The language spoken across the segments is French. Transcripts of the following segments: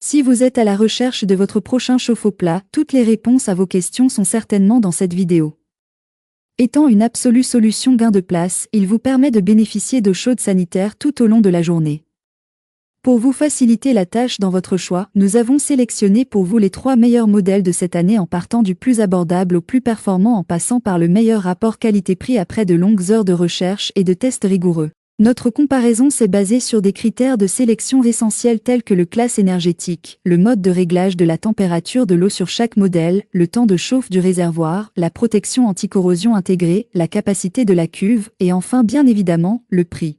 Si vous êtes à la recherche de votre prochain chauffe-eau plat, toutes les réponses à vos questions sont certainement dans cette vidéo. Étant une absolue solution gain de place, il vous permet de bénéficier d'eau chaude sanitaire tout au long de la journée. Pour vous faciliter la tâche dans votre choix, nous avons sélectionné pour vous les 3 meilleurs modèles de cette année en partant du plus abordable au plus performant en passant par le meilleur rapport qualité-prix après de longues heures de recherche et de tests rigoureux. Notre comparaison s'est basée sur des critères de sélection essentiels tels que le classe énergétique, le mode de réglage de la température de l'eau sur chaque modèle, le temps de chauffe du réservoir, la protection anti-corrosion intégrée, la capacité de la cuve et enfin bien évidemment, le prix.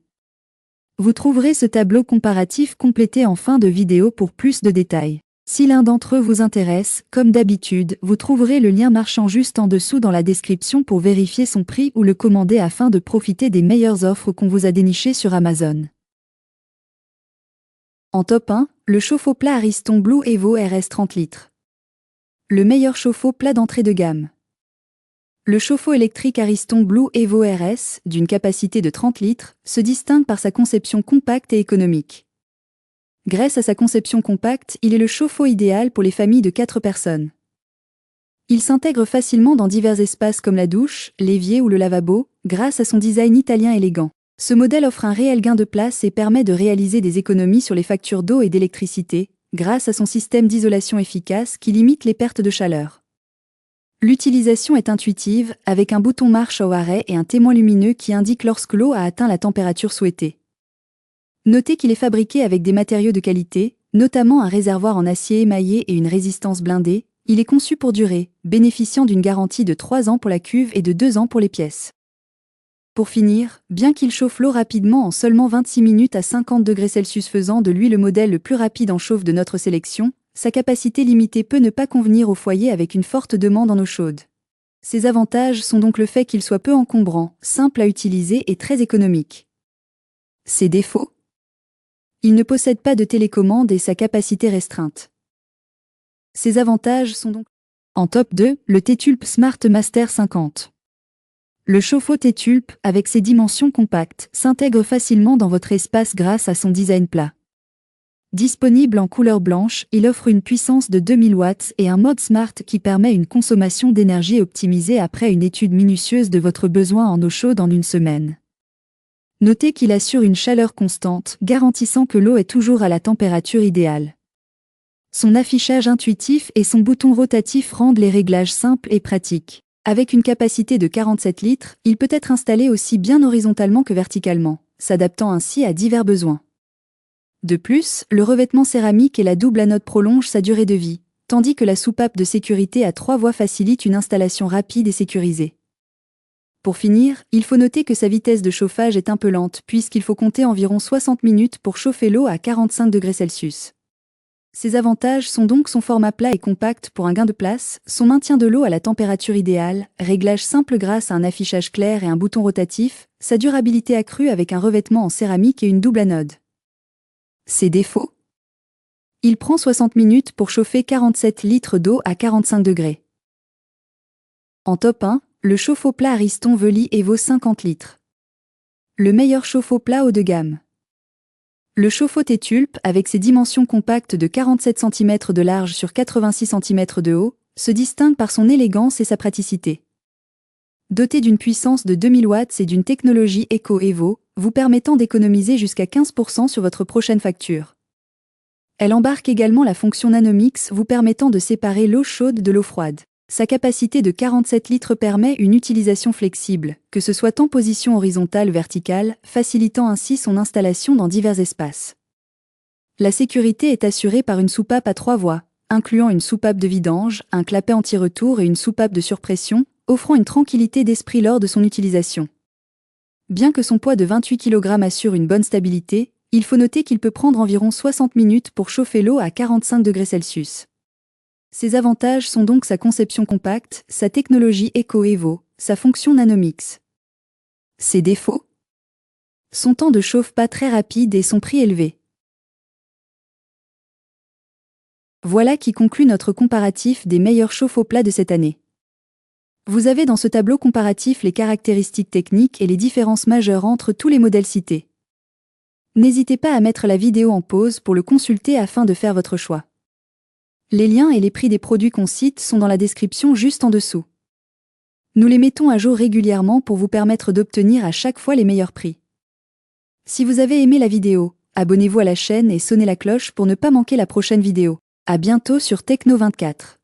Vous trouverez ce tableau comparatif complété en fin de vidéo pour plus de détails. Si l'un d'entre eux vous intéresse, comme d'habitude, vous trouverez le lien marchand juste en dessous dans la description pour vérifier son prix ou le commander afin de profiter des meilleures offres qu'on vous a dénichées sur Amazon. En top 1, le chauffe-eau plat Ariston Blue Evo RS 30 litres. Le meilleur chauffe-eau plat d'entrée de gamme. Le chauffe-eau électrique Ariston Blue Evo RS, d'une capacité de 30 litres, se distingue par sa conception compacte et économique. Grâce à sa conception compacte, il est le chauffe-eau idéal pour les familles de 4 personnes. Il s'intègre facilement dans divers espaces comme la douche, l'évier ou le lavabo, grâce à son design italien élégant. Ce modèle offre un réel gain de place et permet de réaliser des économies sur les factures d'eau et d'électricité, grâce à son système d'isolation efficace qui limite les pertes de chaleur. L'utilisation est intuitive, avec un bouton marche au arrêt et un témoin lumineux qui indique lorsque l'eau a atteint la température souhaitée. Notez qu'il est fabriqué avec des matériaux de qualité, notamment un réservoir en acier émaillé et une résistance blindée. Il est conçu pour durer, bénéficiant d'une garantie de 3 ans pour la cuve et de 2 ans pour les pièces. Pour finir, bien qu'il chauffe l'eau rapidement en seulement 26 minutes à 50 degrés Celsius faisant de lui le modèle le plus rapide en chauffe de notre sélection, sa capacité limitée peut ne pas convenir au foyer avec une forte demande en eau chaude. Ses avantages sont donc le fait qu'il soit peu encombrant, simple à utiliser et très économique. Ses défauts ? Il ne possède pas de télécommande et sa capacité restreinte. Ses avantages sont donc... En top 2, le T-Tulp Smart Master 50. Le chauffe-eau T-Tulp, avec ses dimensions compactes, s'intègre facilement dans votre espace grâce à son design plat. Disponible en couleur blanche, il offre une puissance de 2000 watts et un mode Smart qui permet une consommation d'énergie optimisée après une étude minutieuse de votre besoin en eau chaude en une semaine. Notez qu'il assure une chaleur constante, garantissant que l'eau est toujours à la température idéale. Son affichage intuitif et son bouton rotatif rendent les réglages simples et pratiques. Avec une capacité de 47 litres, il peut être installé aussi bien horizontalement que verticalement, s'adaptant ainsi à divers besoins. De plus, le revêtement céramique et la double anode prolongent sa durée de vie, tandis que la soupape de sécurité à 3 voies facilite une installation rapide et sécurisée. Pour finir, il faut noter que sa vitesse de chauffage est un peu lente puisqu'il faut compter environ 60 minutes pour chauffer l'eau à 45 degrés Celsius. Ses avantages sont donc son format plat et compact pour un gain de place, son maintien de l'eau à la température idéale, réglage simple grâce à un affichage clair et un bouton rotatif, sa durabilité accrue avec un revêtement en céramique et une double anode. Ses défauts ? Il prend 60 minutes pour chauffer 47 litres d'eau à 45 degrés. En top 1, le chauffe-eau plat Ariston Veli Evo 50 litres. Le meilleur chauffe-eau plat haut de gamme. Le chauffe-eau T-Tulp, avec ses dimensions compactes de 47 cm de large sur 86 cm de haut, se distingue par son élégance et sa praticité. Doté d'une puissance de 2000 watts et d'une technologie Eco-Evo, vous permettant d'économiser jusqu'à 15% sur votre prochaine facture. Elle embarque également la fonction Nanomix vous permettant de séparer l'eau chaude de l'eau froide. Sa capacité de 47 litres permet une utilisation flexible, que ce soit en position horizontale ou verticale, facilitant ainsi son installation dans divers espaces. La sécurité est assurée par une soupape à 3 voies, incluant une soupape de vidange, un clapet anti-retour et une soupape de surpression, offrant une tranquillité d'esprit lors de son utilisation. Bien que son poids de 28 kg assure une bonne stabilité, il faut noter qu'il peut prendre environ 60 minutes pour chauffer l'eau à 45 degrés Celsius. Ses avantages sont donc sa conception compacte, sa technologie Eco-Evo, sa fonction Nanomix. Ses défauts ? Son temps de chauffe pas très rapide et son prix élevé. Voilà qui conclut notre comparatif des meilleurs chauffe-eau plats de cette année. Vous avez dans ce tableau comparatif les caractéristiques techniques et les différences majeures entre tous les modèles cités. N'hésitez pas à mettre la vidéo en pause pour le consulter afin de faire votre choix. Les liens et les prix des produits qu'on cite sont dans la description juste en dessous. Nous les mettons à jour régulièrement pour vous permettre d'obtenir à chaque fois les meilleurs prix. Si vous avez aimé la vidéo, abonnez-vous à la chaîne et sonnez la cloche pour ne pas manquer la prochaine vidéo. À bientôt sur Techno24.